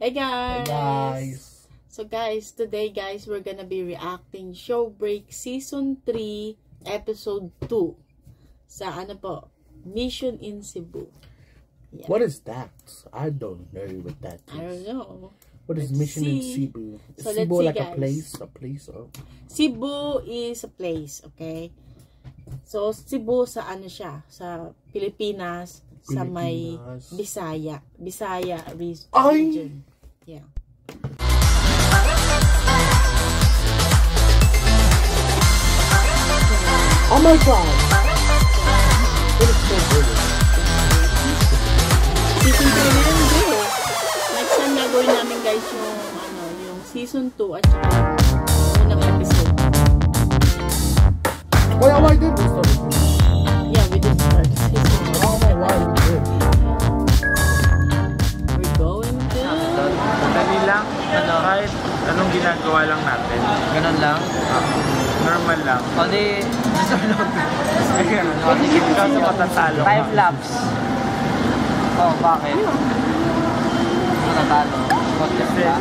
Hey guys! Hey guys! So guys, today guys, we're gonna be reacting Show Break Season 3, Episode 2 sa ano po, Mission in Cebu. Yeah. What is that? I don't know what that is. I don't know. What is Mission in Cebu? Is So Cebu let's see, like guys. a place? Oh. Cebu is a place, okay? So Cebu sa ano siya, sa Pilipinas, sa may Bisaya region. Yeah. Oh my god! It is so good. Season 3 na yun, bro. Next time gagawin namin guys yung Season 2 at saka unang episode. Why did we start? Yeah, we did start Season 2. Oh my god, we did. We're going to... Dali lang, kahit anong ginagawa lang natin. Ganun lang? Normal lang. O di, Kaso matatalo ka. 5 laps. Oh, bakit? Matatalo. Podcast ba?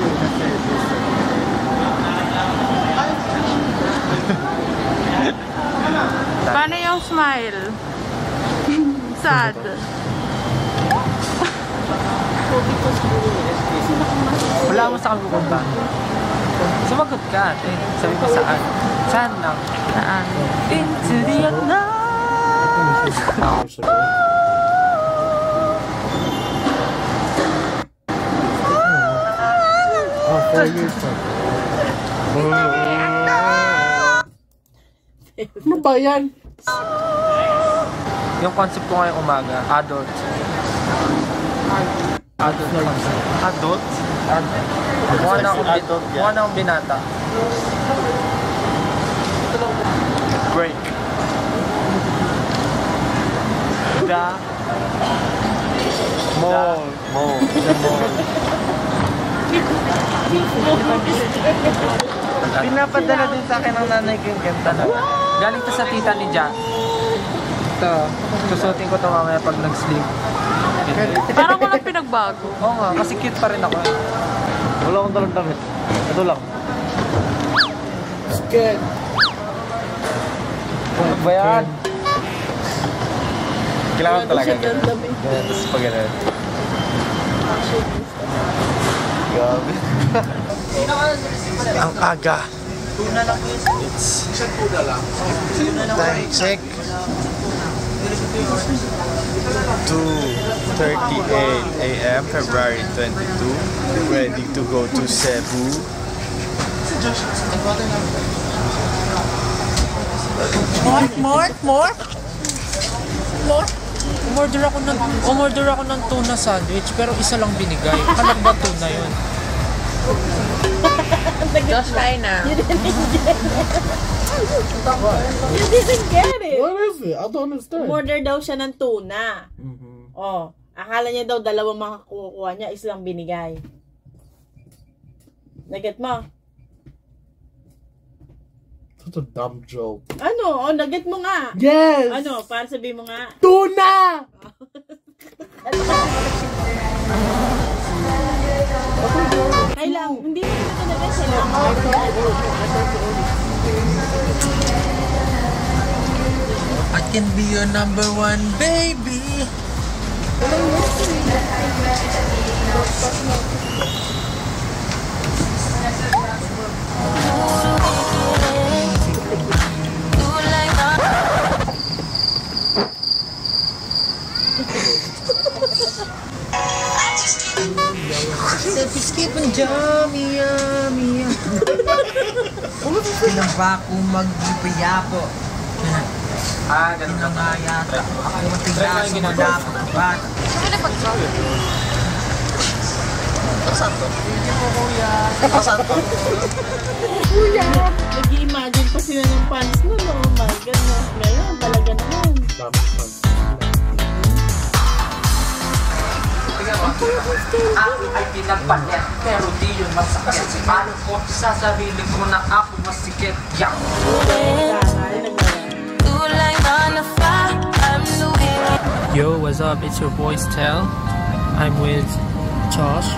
Paano yung smile? Sad. Wala mo sa kabukunta. Sumagot ka, ate. Sabi mo saan? Saan lang? Saan? Into the unknown. Oh, 4 years ago. Ano ba yan? Yung concept ko ngayong umaga, adult. Adult concept. Adult? Mukha na akong binata. Break. The mall. The mall. Pinapadala din sa akin ng nanay ko yung ganda na. Galing to sa tita ni Ja. Ito, susutin ko to mamaya pag nag-sleep. Parang walang pinagbago. Oo nga, kasi cute pa rin ako eh. Wala akong dalang damit. Ito lang. Scared. Ano ba yan? Kailangan talaga. Ganda ba? Tapos pag gano'n. Grabe. Ang aga. It's time check. 2:38 a.m. February 22. Ready to go to Cebu. More? Umorder ako ng tuna sandwich pero isa lang binigay. Alam ba tuna yun? Josh, kain na. You didn't get it. What is it? I don't understand. Order daw siya ng tuna. Oh, akala niya daw dalawang makakukuha niya, isa lang binigay. Naget mo? Such a dumb joke. Ano? Oh, naget mo nga. Yes! Ano? Para sabihin mo nga. Tuna! Ay lang. Hindi mo ito naget. I can be your number one baby. Skip and yummy. Pinabako magbipayapo. Ganun lang. Nga yata. Ako ang tiglaso madapo ng bata. Kuya! Nag-i-imagine pa sila ng fans nun. Oh my God. Ngayon, talaga naman. Dumb fun. Ako ay pinapalit, pero di yun masakit. Paano ko sa sarili ko na ako masikip? Yak! Yo, what's up? It's your boy Tel. I'm with Josh.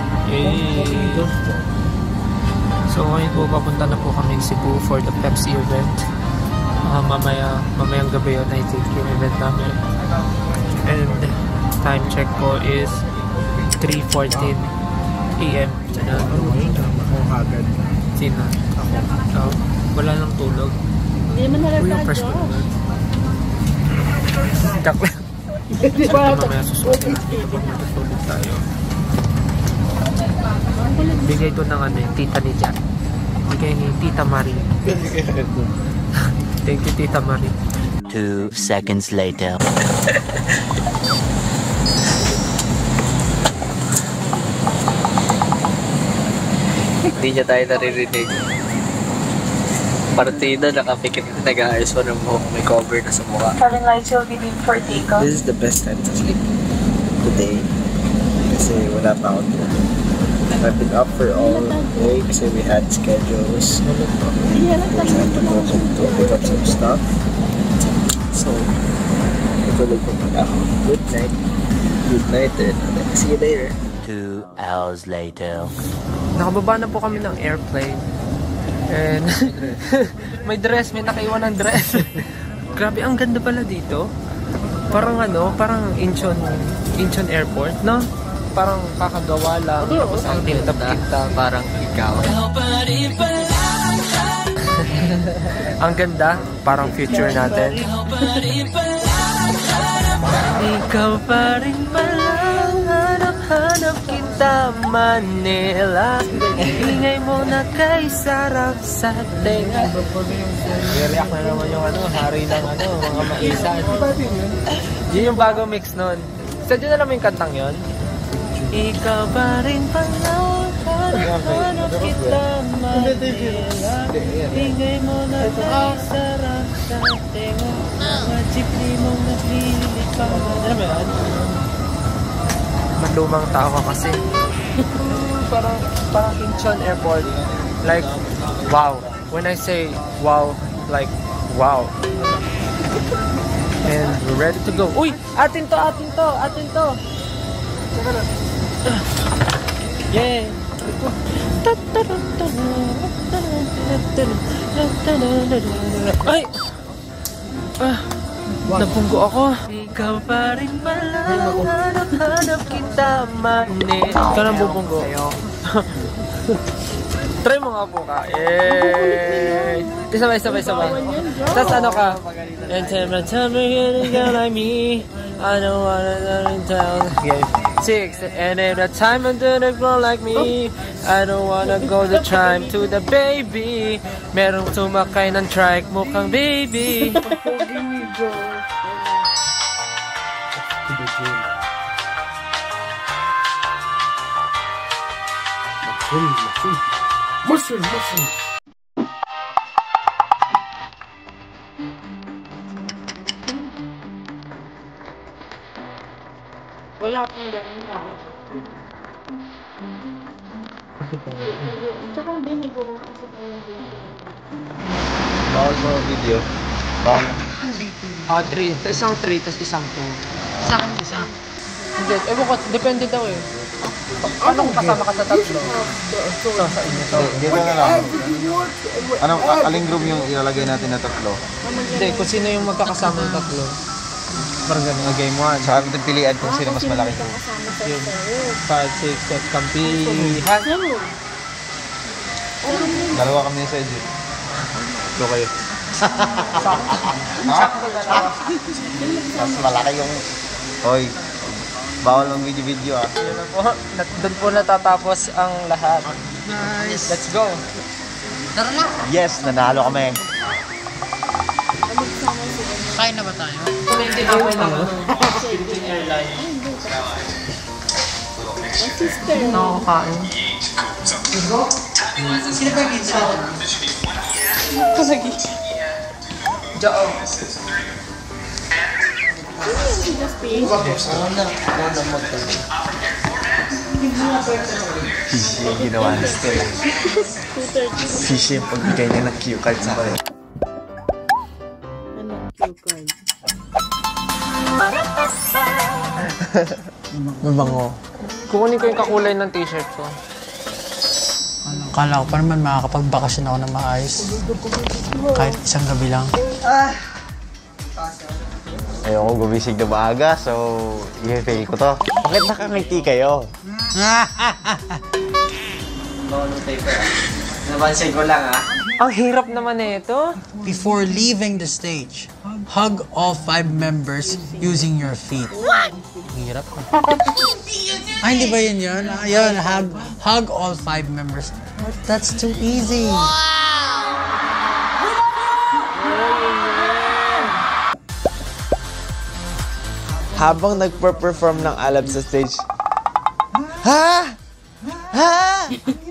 So ngayon po papunta na po kami Cebu for the Pepsi event. Mamayang gabi yun I think yung event namin. And time check po is 3:14 AM. Sino? Ako. Wala nang tulog. Hindi naman Uy, yung halata, fresh ko Josh. naman. Dak lang. Mamaya susunod. Susunod tayo. Bigay ko ng tita ni Jack. Bigay ni Tita Marie. Thank you, Tita Marie. 2 seconds later. Hindi niya tayo naririnig. Partida, nakapikit na nag-aayos mo ng buhok. May cover na sa mukha. Having lights will be for takeoff. This is the best time to sleep today. Kasi wala pa ako doon. I've been up for all day kasi we had schedules. Hindi halata. To pick up some stuff. So, natulog ko pala ako. Good night. Good night and see you later. 2 hours later. Nakababa na po kami ng airplane. And may nakaiwan ng dress. Grabe, ang ganda pala dito. Parang parang Incheon Airport, no? Parang kakagawa lang. Tapos ang tintap-kita. Parang ikaw. Ang ganda, parang future natin. Ikaw pa rin pala, hanap kita Manila. Ingay mo na kay sarap sa tenga. I-react na naman yung hari ng mga maisan. Yun yung bagong mix nun. Sadyo na naman yung kantang yun. Ikaw pa rin pala, hanap kita Manila. Ingay mo na kay sarap sa tenga. Mga jeepney mong naglilipad. Ano ba yan? Malumang tao ka kasi. parang Incheon Airport. Like, wow. When I say wow, like, wow. And we're ready to go. Uy! Atin to! Yeah! Ay! Napunggo ako. Ikaw pa rin pala, hanap kita Manila. Ikaw nang bubunggo. Try mo nga po ka. Isa ba? Tapos ka? And tell me you're gonna like me. I don't wanna tell. Okay. 6. And every time I do the girl like me, I don't wanna go the time to the baby. Merong tumakay ng trike, mukhang baby. Mushroom. Wala akong ganun na. Tsaka hindi ko rin kasi Bawal mo video. Bawal. 3. Isang 3, tapos isang 2. Sa akin isa. Hindi, ko, depende daw eh. Anong kasama ka sa tatlo? Sa inyo to. Hindi ko na lang. Aling room yung ilalagay natin na tatlo? Hindi, kung sino yung magkakasama ng tatlo. Parang ganun. Game 1. Saka natin pilian kung sino mas malaki. Yung 5, 6, at kampihan. Dalawa kami sa Egypt. Ito kayo. Mas malaki yung... Hoy, bawal ng video-video ah. Doon po natatapos ang lahat. Nice. Let's go. Tara na. Yes, nanalo kami. Kain na ba tayo? Hindi na ako. Philippine Airlines. Sister. Nakakain. Sino ba yung pizza? Kalagi. Jao. Si Justin. Fishy yung ginawa ni Stella. Fishy yung pagbigay niya ng cue card sa akin. Anong cue card? Mabango. Kukunin ko yung kakulay ng t-shirt ko. Akala ko pa naman makakapagbakasyon ako ng maayos. Kahit isang gabi lang. Ayoko gumising na maaga, so i-fail ko to. Bakit nakangiti kayo? Nabansin ko lang Ang hirap naman ito. Before leaving the stage, hug all 5 members using your feet. What? Hirap. Ay, hindi ba yun yun? Ayun, hug all 5 members. That's too easy. Habang nagper-perform ng Alab sa stage, ha?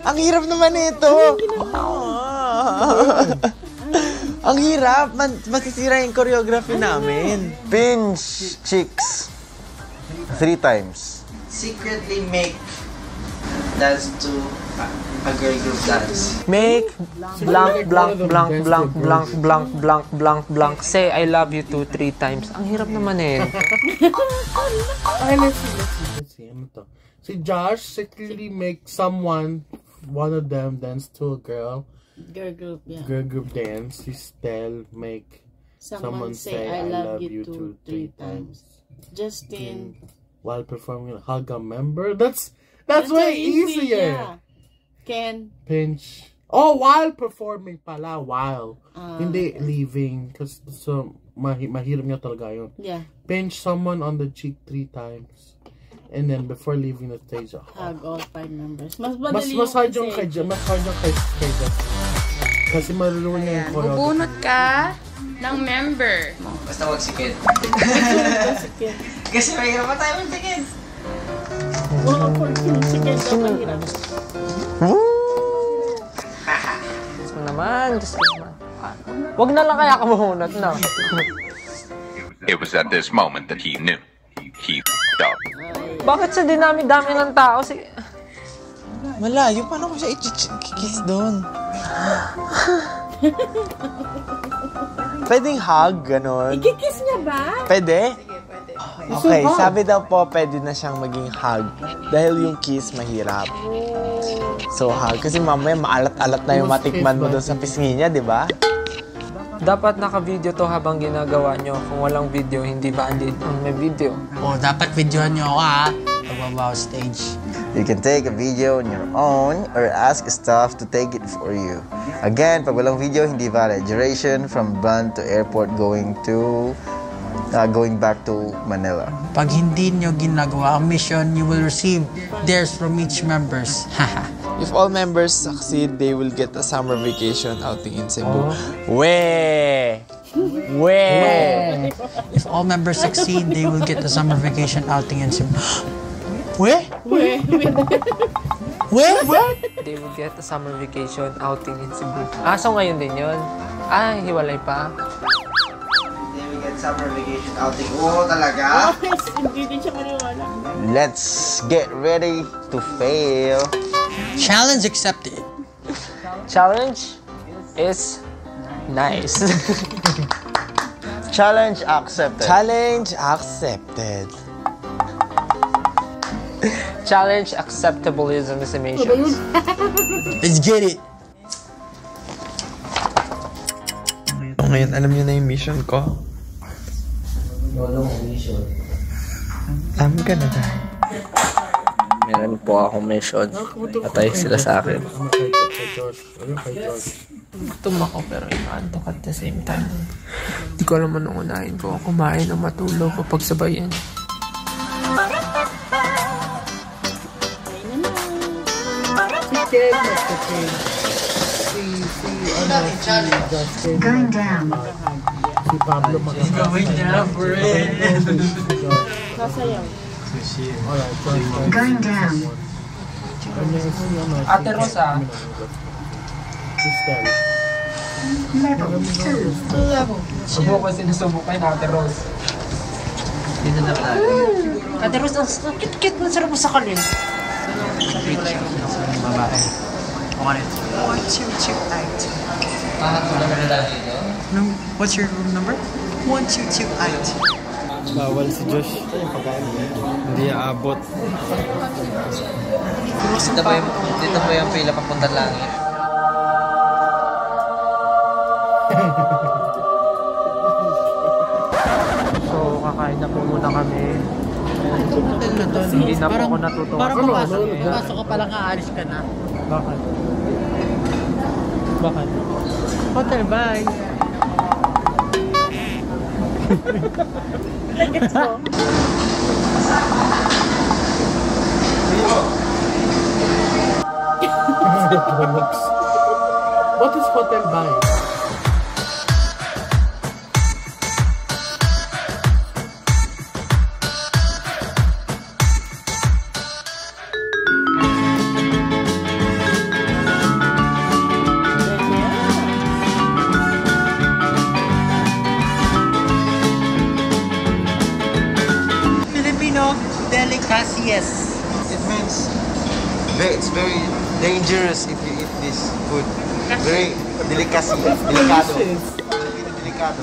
Ang hirap naman ito! Ang hirap! Masisira yung choreography namin. Pinch chicks. 3 times. Secretly make dance to a girl group dance. Make blank, blank, blank, blank, blank, blank, blank, blank, blank. Say I love you 2, 3 times. Ang hirap naman Okay, let's see. Ano to? Si Josh secretly make one of them dance to a girl. Girl group, yeah. Girl group dance. Si Stel make Someone say I love you 2, 3 times. Justin. While performing hug a member. That's way easier. Yeah. Ken. Pinch. Oh, while performing pala. While. Hindi leaving. Kasi so, mahirap niya talaga yun. Yeah. Pinch someone on the cheek 3 times. And then before leaving the stage, hug all 5 members. Mas hard yung kay Justin. Kasi marunong niya yung choreography. Bubunot ka ng member. Basta wag sikit. Kasi mahirap pa tayo magsikit. Wow, sige, mahirap. Diyos mo naman. Wag na lang kaya ka bumunot, no? It was at this moment that he knew. He f***ed up. Bakit sa dinami-dami ng tao? Malayo, paano ko siya i-kiss doon? Pwedeng hug, ganon. I-kiss niya ba? Pwede? Okay, sabi daw po, pwede na siyang maging hug. Dahil yung kiss, mahirap. So, hug. Kasi mamaya, maalat-alat na yung matikman mo doon sa pisngi niya, di ba? Dapat naka-video to habang ginagawa nyo. Kung walang video, hindi valid. May video. Dapat videohan nyo ako pagbabaw stage. You can take a video on your own or ask staff to take it for you. Again, pag walang video, hindi valid. Duration from Bund to airport going back to Manila. Pag hindi nyo ginagawa ang mission, you will receive theirs from each members. If all members succeed, they will get a summer vacation outing in Cebu. Weh! If all members succeed, they will get a summer vacation outing in Cebu. Weh? They will get a summer vacation outing in Cebu. So ngayon din yun? Hiwalay pa. They will get summer vacation outing. Talaga? Hindi din siya maniwala. Let's get ready to fail. Challenge accepted. Challenge is nice. Challenge accepted. Challenge accepted. Challenge acceptableism is emissions. Let's get it. Ngayon, alam niyo na yung mission ko? Walang mission. I'm gonna die. Meron po akong mission. Patay sila sa akin. Gutom ako pero inaantok at the same time. Hindi ko alam anong unahin ko. Kumain o matulog o pagsabayan. Going down. Si Pablo Going down for it. Nasayaw. Going down. Ate Rosa. Level 2. Subukan sinusubukan Ate Rose. Dito na tayo. Ate Rose, ang cute-cute mo sarap mo sa kalim. Babae. On it. 1228. What's your room number? 1228. Bawal si Josh. Hindi aabot. Dito ba yung pila papunta langit? So, kakain na po muna kami. Hotel na to. Hindi na po ako natutuwa. Parang papasok ka palang aalis ka na. Bakit? Bakit? Hotel, bye. What is hotel buy? Filipino delicacies. It means it's very dangerous if you eat this food. Very delicacy, delicado. Delicado.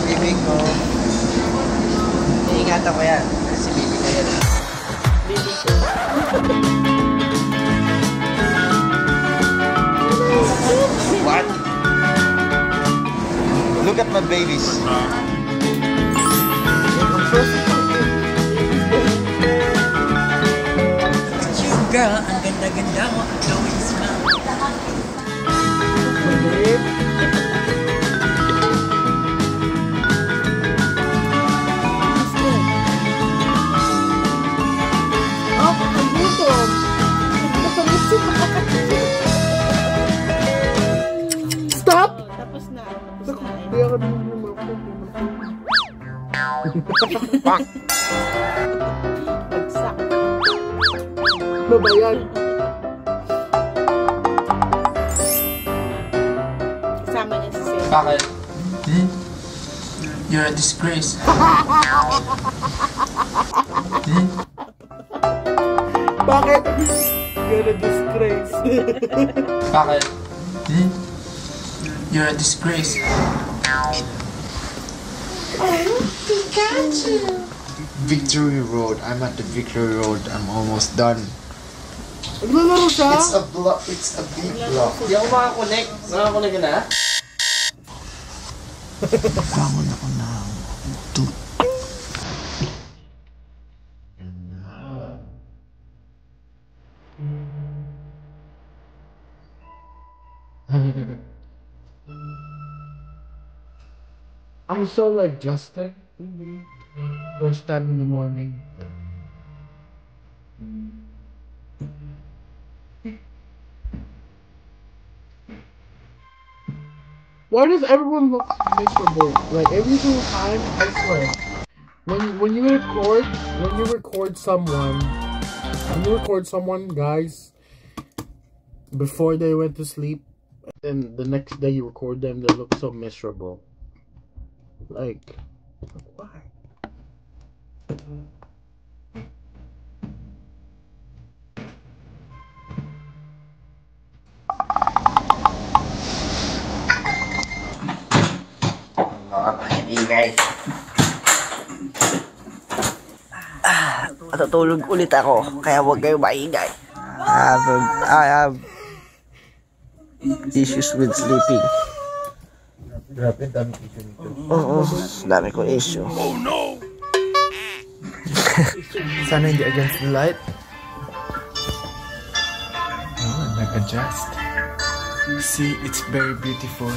Bibi ko. Iingatan ko yan. Kasi bibi ko yan. Bibi ko. What? Look at my babies. Girl, ang ganda-ganda mo. Glowing smile. Oh, nagutom. Stop! Tapos na. Hindi ako Bagsak. Babayan. Kasama niya si Seth. Bakit? You're a disgrace. Bakit? You're a disgrace. Bakit? You're a disgrace. Pikachu! Victory Road. I'm at the Victory Road. I'm almost done. Naglalaro siya? It's a block. It's a big block. Hindi ako makakonect. Nakakonect ka na? Bangon ako na. I'm so like Justin. First time in the morning. Why does everyone look miserable? Like every single time, I swear. When you record someone, guys, before they went to sleep, and the next day you record them, they look so miserable. Like, why? Guys. Matutulog ulit ako, kaya huwag kayo maingay. I have issues with sleeping. Grabe, dami issue nito. Oo, dami ko issue. Oh no! Sana hindi against the light. Oh, nag-adjust. See, it's very beautiful.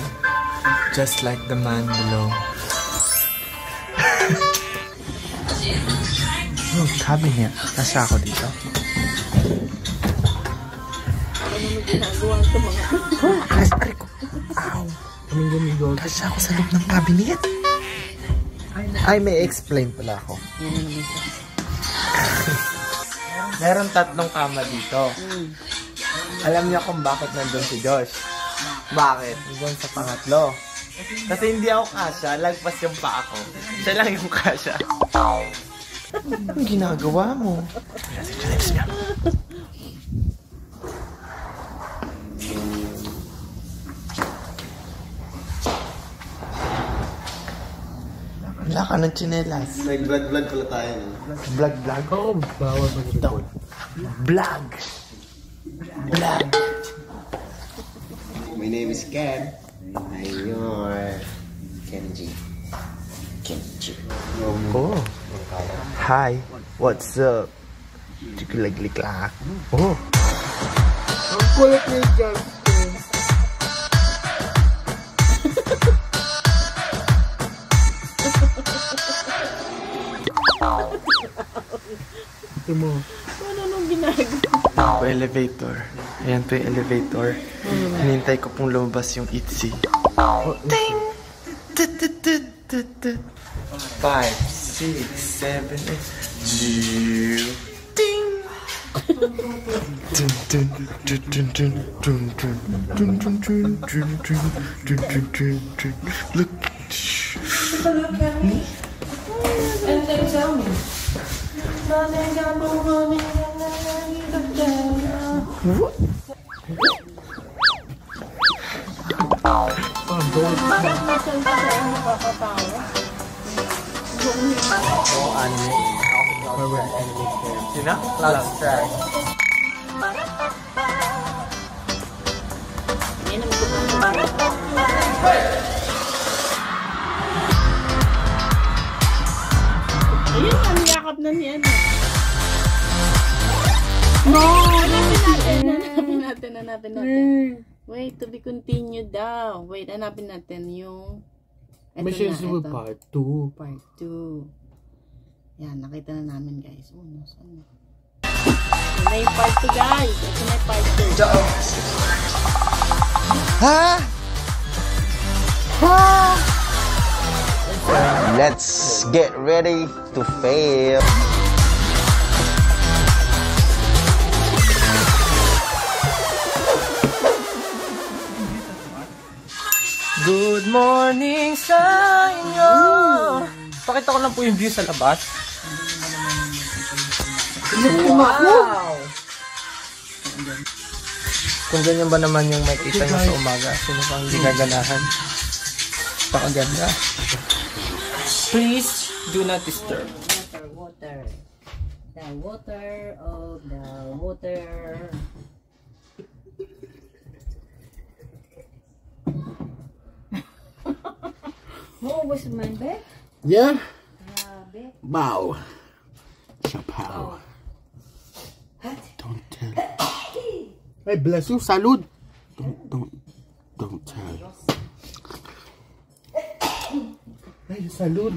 Just like the man below. Oh, cabinet. Kasya ako dito. Oh, kasya ko. Ow. Kasya ako sa loob ng cabinet. Ay, may explain pala ako. Meron 3 kama dito. Alam niya kung bakit nandun si Josh. Bakit? Nandun sa pangatlo. Kasi hindi ako kasya, lagpas yung paa ko. Siya lang yung kasya. Anong ginagawa mo? Kasi lips niya. Wala ka ng tsinelas. Nag-vlog pala tayo. Vlog? Oo, bawal mag-record. Vlog. My name is Ken. I'm your Kenji. Oh. Hi. What's up? Chikulag-liklak. Oh. Ang kulit ni Justin. Ito mo. Ano nung ginagawa? Ako elevator. Ayan po yung elevator. Hinintay ko pong lumabas yung ITZY. Ting! 5, 6, 7, 8. Ting! Look. And then tell me. What? Sino? Cloud Strike. Ayun, ang yakap na ni ano. No! Hanapin natin. Wait, to be continued daw. Wait, hanapin natin yung... Mission Impossible Part 2. Part 2. Yan, nakita na namin guys. Oh, nasaan na? Ito na yung Part 2 guys. Ito na yung Part 2. Ha? Ha? Let's get ready to fail. Good morning sa inyo! Pakita ko lang po yung view sa labas. Wow! Kung ganyan ba naman yung makita nyo sa umaga, sino pang hindi gaganahan? Pakaganda. Please do not disturb. Water. The water of the water. Mo was my bed? Yeah. Grabe. Wow. Chapow. Don't tell. Hey, bless you. Salud. Don't tell. Hey, salud.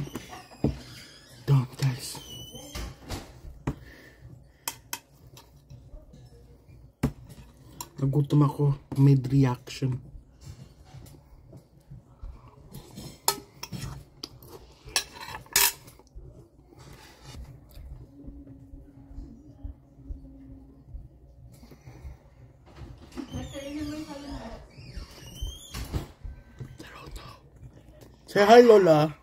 Don't, guys. Nagutom ako. Made reaction. Say hi, Lola.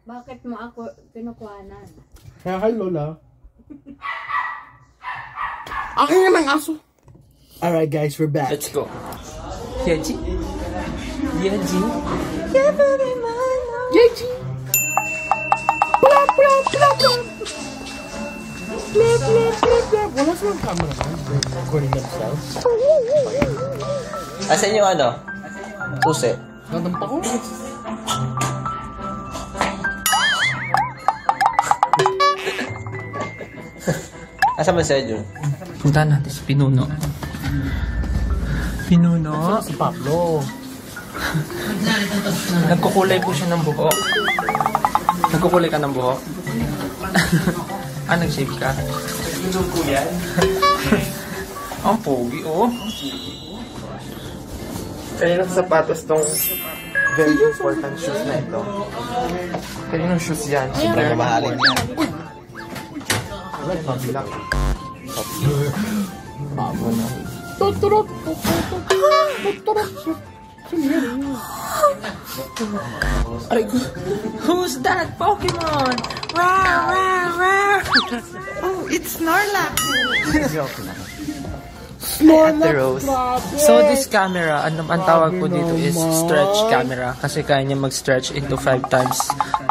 Bakit mo ako kinukuhanan? Say hi, Lola. Akin nga ng aso. Alright, guys, we're back. Let's go. Yeji. Yeji. Yeji. Blah, blah, blah, blah. Blah, blah, blah, blah. Wala silang camera, man. They're recording themselves. Asan yung ano? Pusi. Nadampa ko. Asan ba siya dyan? Punta natin si Pinuno. Pinuno? Si Pablo. Nagkukulay po siya ng buhok. Nagkukulay ka ng buhok? Nag-shave ka? Nagkulong po yan? Ang pogi, oh. Kaninong sapatos tong very important shoes na ito? Kaninong shoes yan? Sobrang mamahalin yan. Pabilak. Bago na. Tuturot. Who's that Pokemon? Rawr, rawr, rawr. Oh, it's Snorlax. Ate Rose. So this camera, ang tawag po dito is stretch camera kasi kaya niya mag-stretch into 5 times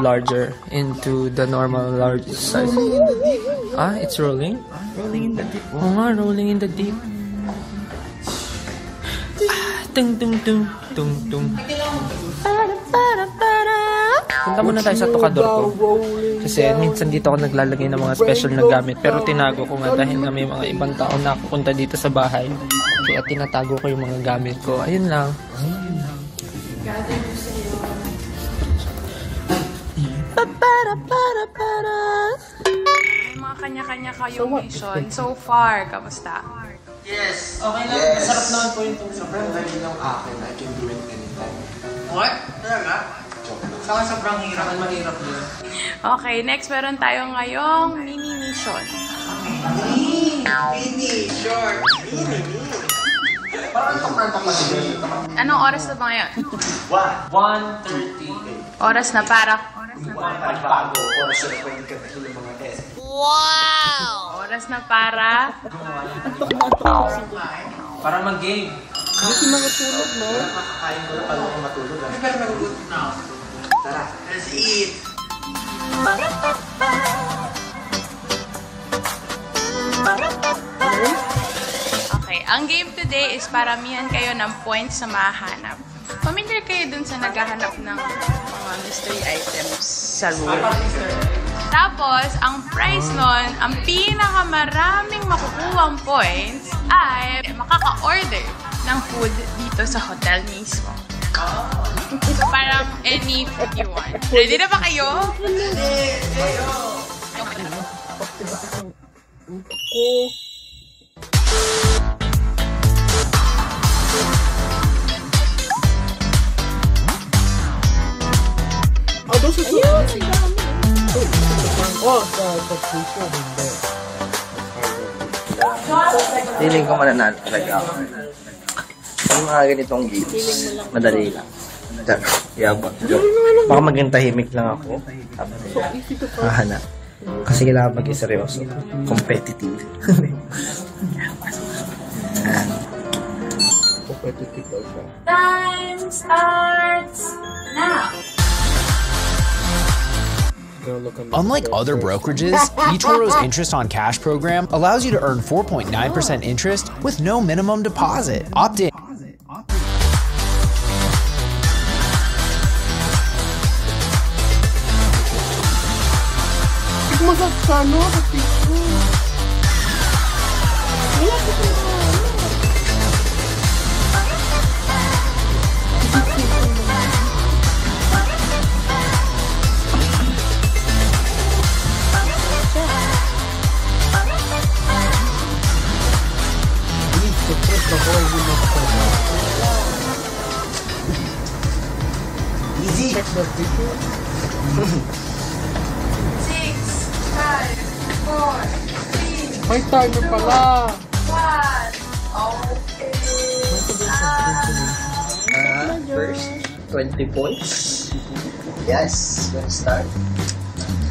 larger into the normal large size. Ah, it's rolling? Rolling in the deep. Oo nga, rolling in the deep. Tung tung tung tung tung. Punta muna tayo sa tokador ko. Kasi minsan dito ako naglalagay ng mga special na gamit. Pero tinago ko nga dahil nga may mga ibang tao na pupunta dito sa bahay. Kaya tinatago ko yung mga gamit ko. Ayun lang. Mga kanya-kanya kayong mission. So far, kamusta? Yes! Okay lang. Yes. Masarap naman po yung tungkol. Sobrang dali ng akin. I can do it anytime. What? Talaga? Saka sobrang hirap. Mahirap din. Okay, next meron tayo ngayong mini mission. Mini! Short! Mini! Parang tok-tok kasi dito. Anong oras na ba ngayon? 1:30. Oras na para... Bago. Oras na pwede ka ng mga test. Wow! Oras na para... Para mag-game. Hindi matulog, no? Nakakain ko na pala kung matulog. Pero nagugutom na ako. Tara, let's eat! Okay, ang game today is paramihan kayo ng points na mahanap. Familiar kayo dun sa naghahanap ng mga mystery items sa room. Tapos, ang prize nun, ang pinakamaraming makukuhang points ay makaka-order ng food dito sa hotel mismo. So, parang any food you want. Ready na ba kayo? Oh, those are so oh, the picture in there. Feeling ko mananalo talaga ako. Yung mga ganitong games, madali lang. Yabang. Baka maging tahimik lang ako. Hahanap. Kasi kailangan maging seryoso. Competitive. Competitive also. Time starts now. Unlike other brokerages, eToro's interest on cash program allows you to earn 4.9% interest with no minimum deposit. Opt in. Easy. 6, 5, 4, 3, may timer pala. 1. Okay. First, 20 points. Yes, let's start.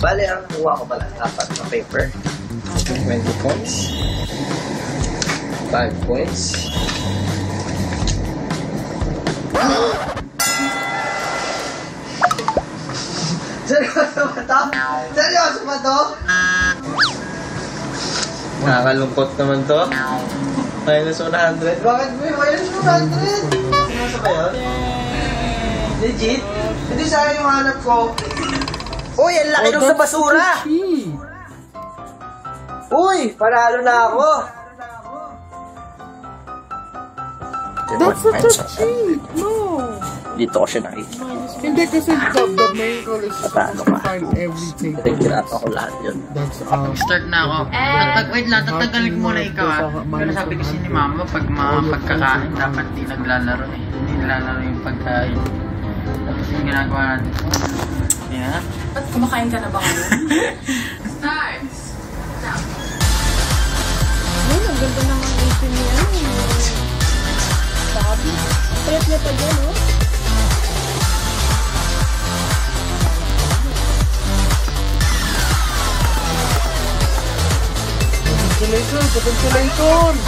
Bale, ang kuha ko pala, 4 na paper. 20 points. 5 points. Seryoso ba to? Seryoso ba to? Nakakalungkot naman to. Minus 100. Bakit may minus 100? Seryoso ba yun? Legit? Hindi sa'yo yung hanap ko. Uy, ang laki nung sa basura! Uy, panalo na ako! That's not a cheat! No! Dito ko siya nakikita. Hindi kasi the main goal is to find everything. Nag-grab ako lahat yun. That's Start na ako. Wait lang, tatagalin ko muna ikaw ah. Pero sabi kasi ni mama, pag mga pagkakain, dapat di naglalaro eh. Hindi naglalaro yung pagkain. Tapos yung ginagawa natin. Yeah? Ba't kumakain ka na ba ngayon? Starts! Now. Ayun, ang ganda ng ipin niya. Sabi. Payat niya pa dyan, oh. Congratulations! Congratulations!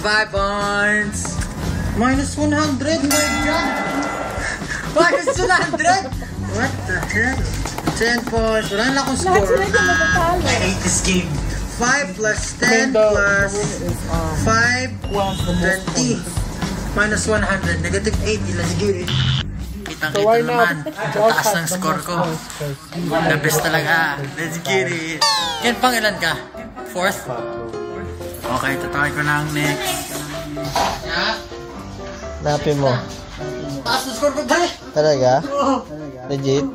5 points. Minus 100, my God. Minus 100? What the hell? 10 points. Wala na akong score. I hate this game. 5 plus 10 plus 5, 20. Minus 100. Negative 80. Let's get it. Kitang-kita naman. Taas ng score ko. The best talaga. Let's get it. Ken, pang ilan ka? 4th? Okay, tatawin ko na ang next. Napin mo. Taas ng score ko, pre! Talaga? Legit?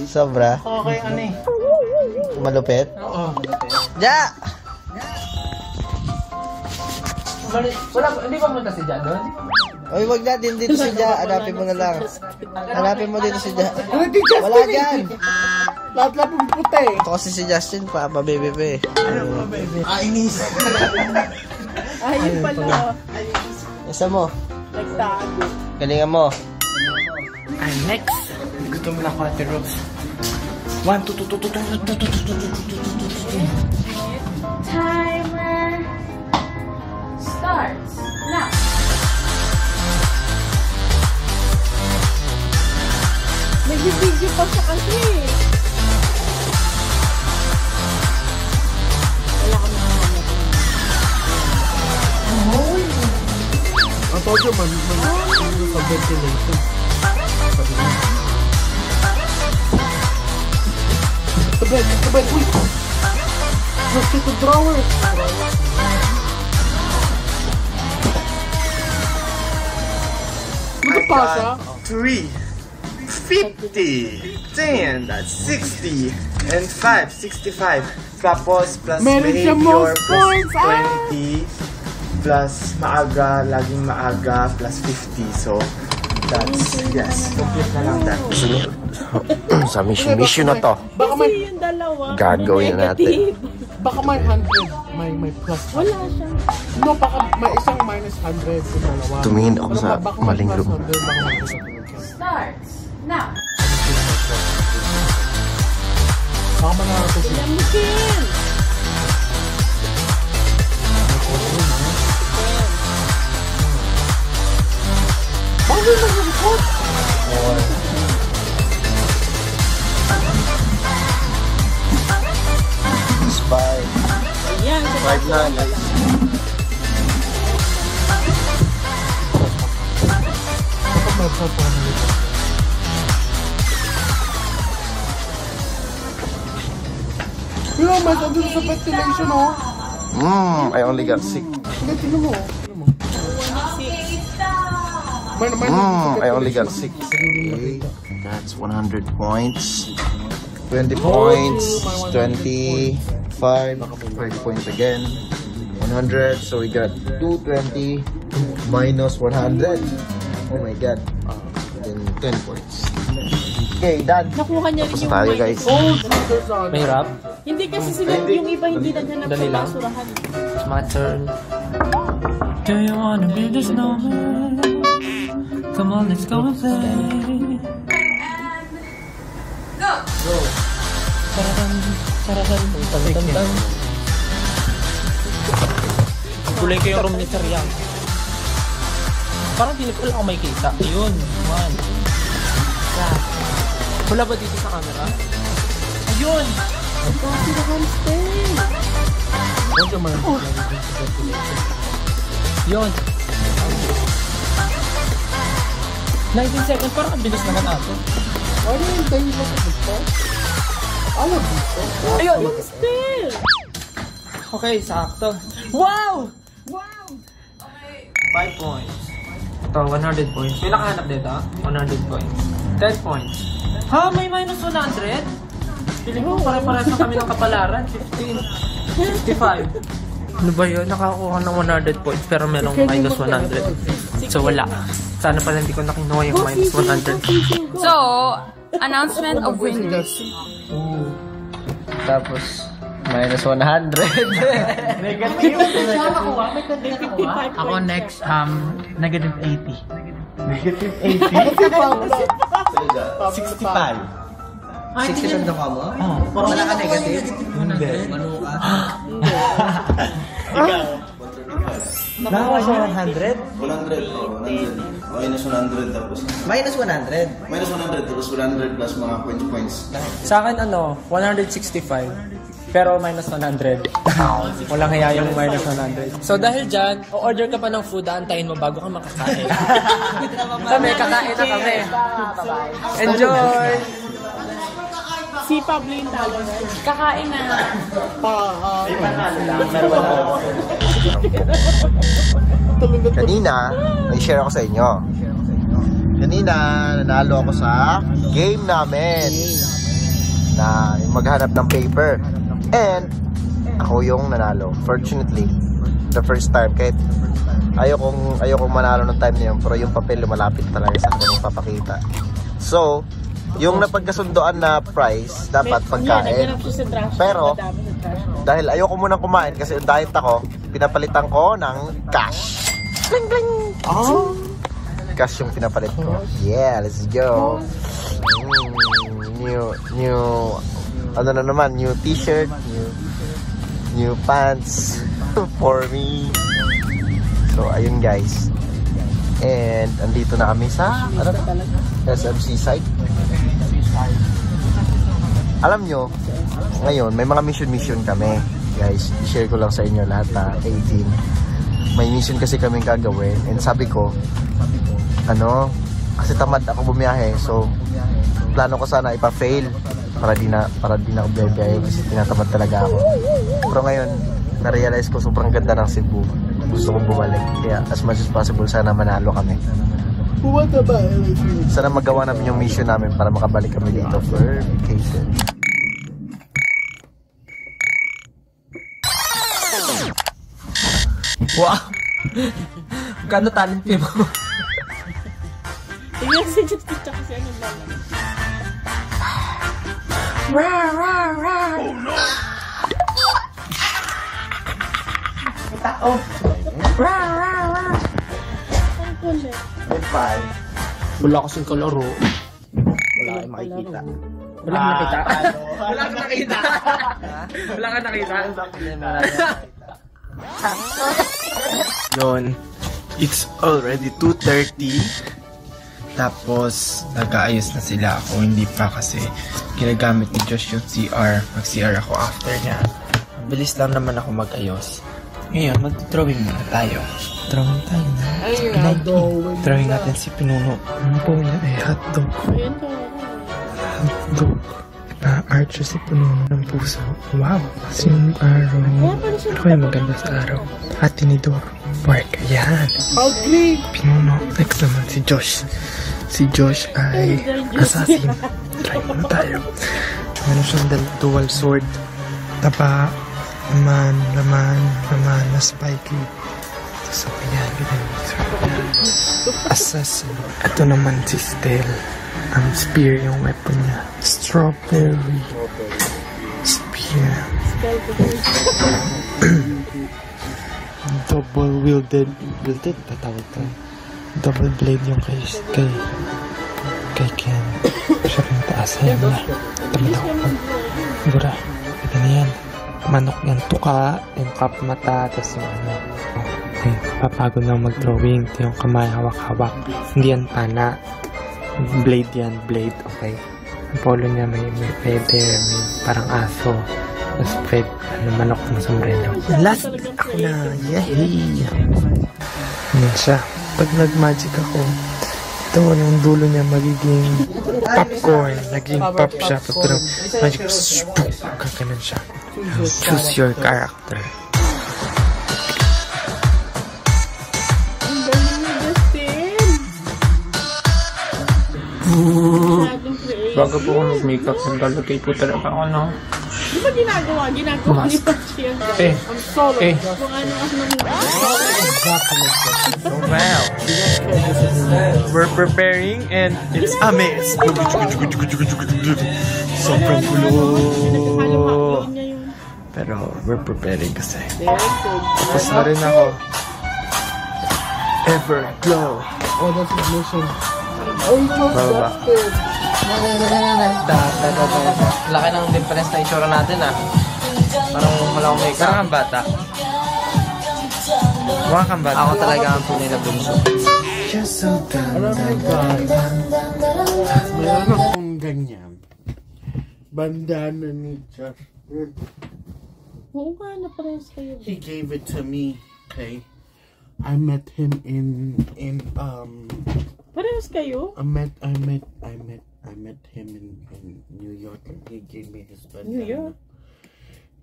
Sobra? Okay, ano eh? Malupit? Oo. Ja! Wala, hindi ba punta si Ja doon? Oy, wag na din dito si Ja. Hanapin mo na lang. Hanapin mo dito si Ja. Wala dyan! Lahat-lahat ng puti. Ito kasi si Justin pa, pa-baby pa eh. Inis. Ayun pala. Isa mo. Nagtago. Galingan mo. I'm next. Gusto mo na ako, Ate Rose. 1, 2, 2, 2, 2, 2, 2, 2, 2, 2, 2, 2. Timer starts now. Nag-video pa siya kasi. Wala kami nahanap. I told you, man, sa ventilation. The bed, wait. Let's get the drawers. I got 3, 50, 10, that's 60, and 5, 65. Tapos, plus behavior, plus 20, plus maaga, laging maaga, plus 50. So, that's, yes, complete na lang that. Sa mission na to. Baka may, Yung dalawa. Gagawin natin. baka may 100, may plus. Wala siya. No, baka may isang minus 100 kung dalawa. Tumingin ako sa Baka may maling plus room. 100, baka may plus 100. Starts now. Baka manarap ko siya. Ilan mo, Ken? Bakit may mag-report? Spy. Ayan. 5 na. You know, mas andun sa ventilation, oh. I only got 6. Hindi, tignan mo. I only got 6. Okay. That's 100 points. 20 points. 25. 5 points again. 100. So we got 220 minus 100. Oh my god. Then 10 points. Okay, done. Nakuha niya rin Tapos yung tayo, mic. guys. May rap? Hindi kasi sila, yung iba hindi naghanap Dali sa lang. basurahan. It's my turn. Do you wanna be the snowman? Come on, let's go and play. Go! Tararan, tararan, tan-tan-tan. Kulay ko yung room ni Sir Yang. Parang di ko lang ako may kita. Ayun, 1. Wala ba dito sa camera? Ayun! Kasi na hamster. Huwag naman. Yun. 19 seconds, parang ang bilis naman natin. Ano yung tayo ba sa gusto? Alam dito. Ayun! Hamster! Okay, sakto. Wow! Wow! 5 points. Ito, 100 points. May nakahanap dito, 100 points. 10 points. Ha? May minus 100? Piling ko pare-pares na kami ng kapalaran. 15. 65. Ano ba yun? Nakakuha ng 100 points pero merong minus 100. So wala. Sana pala hindi ko nakinuha yung minus 100. So, announcement of winners. Tapos, minus 100. Negative. Ako next, negative 80. Negative 80. 65. 60 na ka mo? Wala ka negative? Hindi. Ano ka? Nakakuha siya 100? 100, oh, 100. Minus 100 tapos. Minus 100? Minus 100 tapos 100 plus mga points. Sa akin 165. Pero minus 100. Walang hiya yung minus 100. So dahil dyan, o-order ka pa ng food, aantayin mo bago ka makakain. Kami, kakain na kami. Enjoy! Si Pablo yung talo. Kakain na. Kanina, may-share ako sa inyo. Kanina, nanalo ako sa game namin na maghanap ng paper. And ako yung nanalo. Fortunately, the first time. Kahit ayokong manalo ng time na yun, pero yung papel lumalapit talaga sa akin yung papakita. So, yung napagkasundoan na price, dapat pagkain. Pero, dahil ayoko munang kumain kasi yung diet ako, pinapalitan ko ng cash. Bling bling! Oh! Cash yung pinapalit ko. Yeah, let's go! New ano na naman, new t-shirt, new pants for me. So, ayun guys. And, andito na kami sa, SMC site. Alam nyo, ngayon, may mga mission kami. Guys, i-share ko lang sa inyo lahat na 18. May mission kasi kaming gagawin. And sabi ko, kasi tamad ako bumiyahe. So, plano ko sana ipa-fail. Para di na ako biyahe kasi tinatamad talaga ako. Pero ngayon, na-realize ko sobrang ganda ng Cebu. Gusto kong bumalik. Kaya as much as possible, sana manalo kami. Sana magawa namin yung mission namin para makabalik kami dito for vacation. Wow! Gano'n talent mo? Tingnan si Justin kasi ano lang. Rah, rah, rah. Oh no! Tao. Rah, rah, rah. Goodbye. Wala kasing kalaro. Wala kayong makikita. Wala kang nakita? Wala kang nakita? Wala kang nakita? Yun. It's already 2:30. Tapos, nag-aayos na sila ako. Hindi pa kasi ginagamit ni Josh yung CR. Mag-CR ako after niya. Bilis lang naman ako mag-ayos. Ngayon, mag-drawing muna tayo. Drawing tayo na. Drawing natin si Pinuno. Ano po niya? Hotdog. Hotdog. Na-art siya si Pinuno ng puso. Wow! Sinong araw? Ano kaya maganda sa araw? At tinidor. Work. Ayan. Pinuno. Next naman si Josh. Si Josh ay assassin. Try muna tayo. Meron siyang dual sword. Taba. Laman na spiky. Tapos ako yan. Assassin. Ito naman si Stel. Ang spear yung weapon niya. Strawberry. Spear. Double wielded. Wielded? Tatawag ka. Double blade yung kay Ken. Siya rin taas. Ayan na. Tamadaw ko. Gura. Ito na yan. Manok yan. Tuka. Yung kap mata. Tapos yung ano. Okay. Papagod na mag-drawing. Ito yung kamay. Hawak-hawak. Hindi yan pana. Blade yan. Blade. Okay. Ang polo niya may feather. May parang aso. Tapos spread. Manok ng sombrero. Last. Ako na. Yay! Yan siya. Pag nag-magic ako, ito yung dulo niya magiging popcorn. Naging pop siya. Pero magic, kakanan siya. Choose your character. Bago po ako mag-makeup, naglalagay po talaga ako, no? Di ba ginagawa ni Pachi ang solo? Kung ano. Wow. We're preparing and it's a mess. Sobrang gulo. Pero we're preparing kasi. Tapos na rin ako. Everglow. Oh, that's his mission. Baba. Laki ng difference na itsura natin ah. Parang wala akong makeup. Parang ang bata. Mukha kang bata. Ako talaga ang tunay na bunso. Alam mo guys, mayroon akong ganyan. Bandana ni Justin. Oo nga, naparehas kayo. He gave it to me, okay? I met him in Parehas kayo? I met him in New York and he gave me his bandana. New York?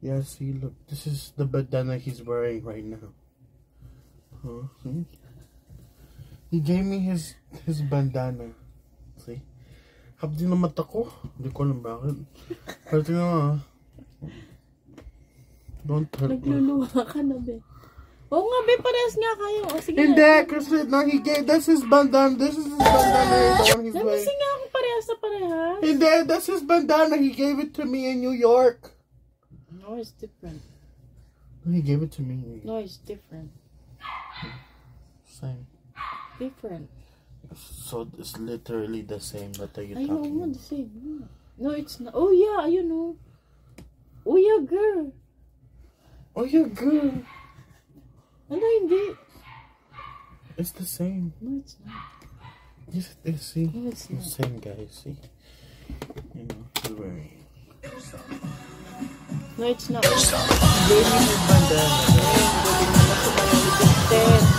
Yeah, see, look, this is the bandana he's wearing right now. Huh? See? He gave me his bandana. See? Habdi na mata ko. Hindi ko alam bakit. Pero tingnan mo, don't hurt me. Nagluluha ka na, be. Oo nga, be, parehas nga kayo. O, sige. Hindi, kasi no, he gave, that's his bandana. This is his bandana, the one he's wearing. Kasi nga ako parehas na parehas. Hindi, that's his bandana. He gave it to me in New York. No, it's different. He gave it to me. No, it's different. Same. Different. So it's literally the same. What are you Ay, talking oo, about? the same. No, it's not. Oh, yeah, you know. Oh, yeah, girl. Oh, yeah, girl. Ano, hindi. It's the same. No, it's not. Yes, it is. See? No, it's not. The same, guys. See? You know, he's wearing. No, it's not.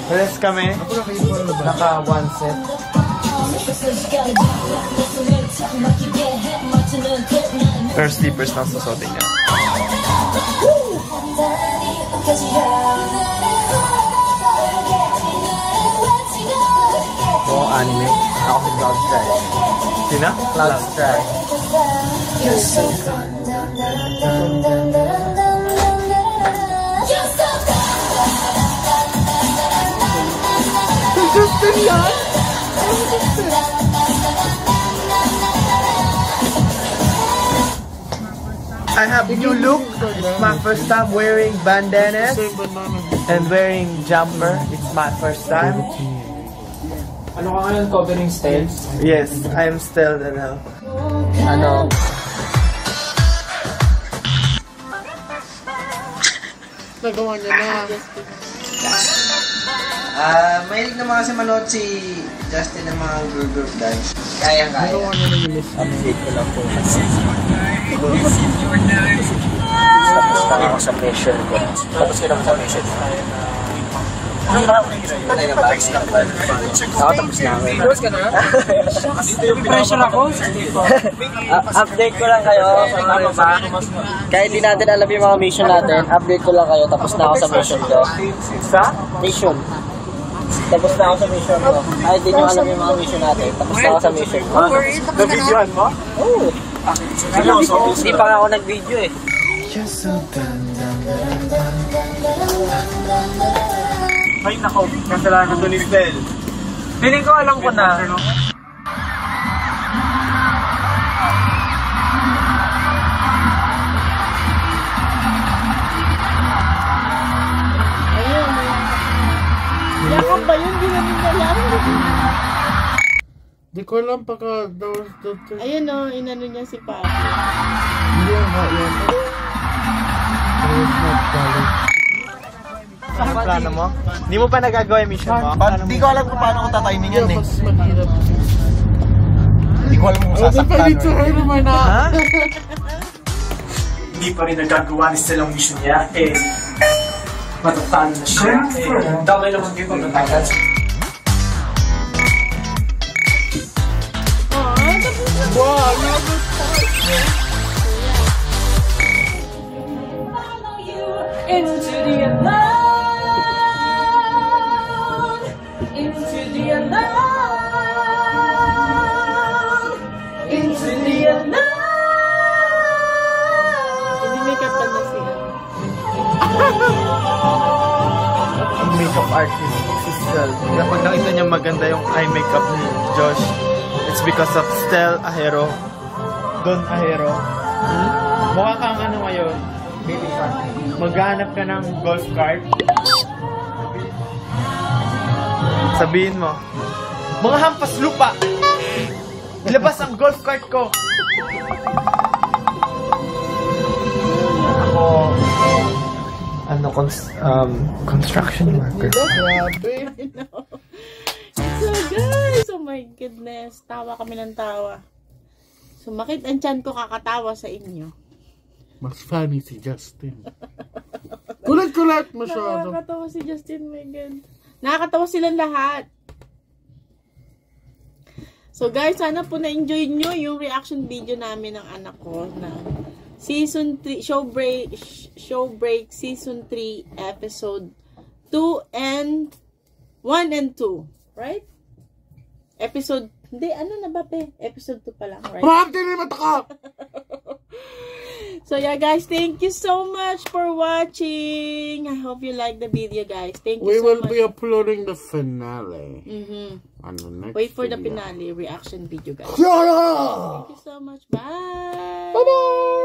Rest kami. Naka one set. Pero sleepers lang susuotin niya. Oo, anime. Ako si Cloud Strike. Sina? Cloud Strike. Justin yan? I have new look. It's my first time wearing bandanas and wearing jumper. It's my first time. Ano ka ngayon, covering styles? Yes, I am still ano. Nagawa niya na. Mahilig naman kasi manood si Justin ng mga group dance. Kaya-kaya. Nagawa niya na yung list. Update ko lang po. Tapos na ako sa mission ko. Tapos ko lang sa mission. Ako tapos na ako. Tapos ka na? Pressure ako. Update ko lang kayo. Kahit di natin alam yung mga mission natin, update ko lang kayo. Tapos na ako sa mission ko. Sa? Mission. Tapos na ako sa mission ko. Kahit di nyo alam yung mga mission natin, tapos na ako sa mission ko. Na-videohan mo? Oo. Hindi pa nga ako nag-video eh. Ay, nako. Kasalanan to ni Stel. Feeling ko alam ko na. Ayun. Yakap ba yun? Di namin alam. Di ko alam pagka Ayun o, inano niya si Papa. Hindi ang hot yan. Ano plano mo? Hindi mo pa nagagawa yung mission mo? Hindi ko alam kung paano ko tataymin yan eh. Mas mahirap. Hindi ko alam kung sasaktan. Ha? Hindi pa rin nagagawa ni Stel ang mission niya. Eh, matatalo na siya. Eh, damay naman kayo kung natagal. Wow, never Into the unknown, into the unknown, into the unknown. Hindi may katanda siya. Ang makeup artist, si Stel. Kapag nakita niya maganda yung eye makeup ni Josh, it's because of Stel Ahero. Don Ahero. Mukha kang ano ngayon? Maghanap ka ng golf cart. Sabihin mo, mga hampas lupa! Ilabas ang golf cart ko! Ako, ano ko construction worker. So guys, oh my goodness, tawa kami ng tawa. Sumakit ang tiyan ko kakatawa sa inyo. Mas funny si Justin. Kulat-kulat masyado. Nakakatawa si Justin, my God. Nakakatawa silang lahat. So guys, sana po na-enjoy nyo yung reaction video namin ng anak ko na Season 3, Show Break Season 3, Episode 2 and 1 and 2. Right? Episode, hindi, ano na ba pe? Episode 2 pa lang, right? So yeah guys, thank you so much for watching. I hope you like the video guys. Thank you so much. We will be uploading the finale. On the next Wait for the video. finale reaction video guys. Yeah! Thank you so much. Bye! Bye-bye!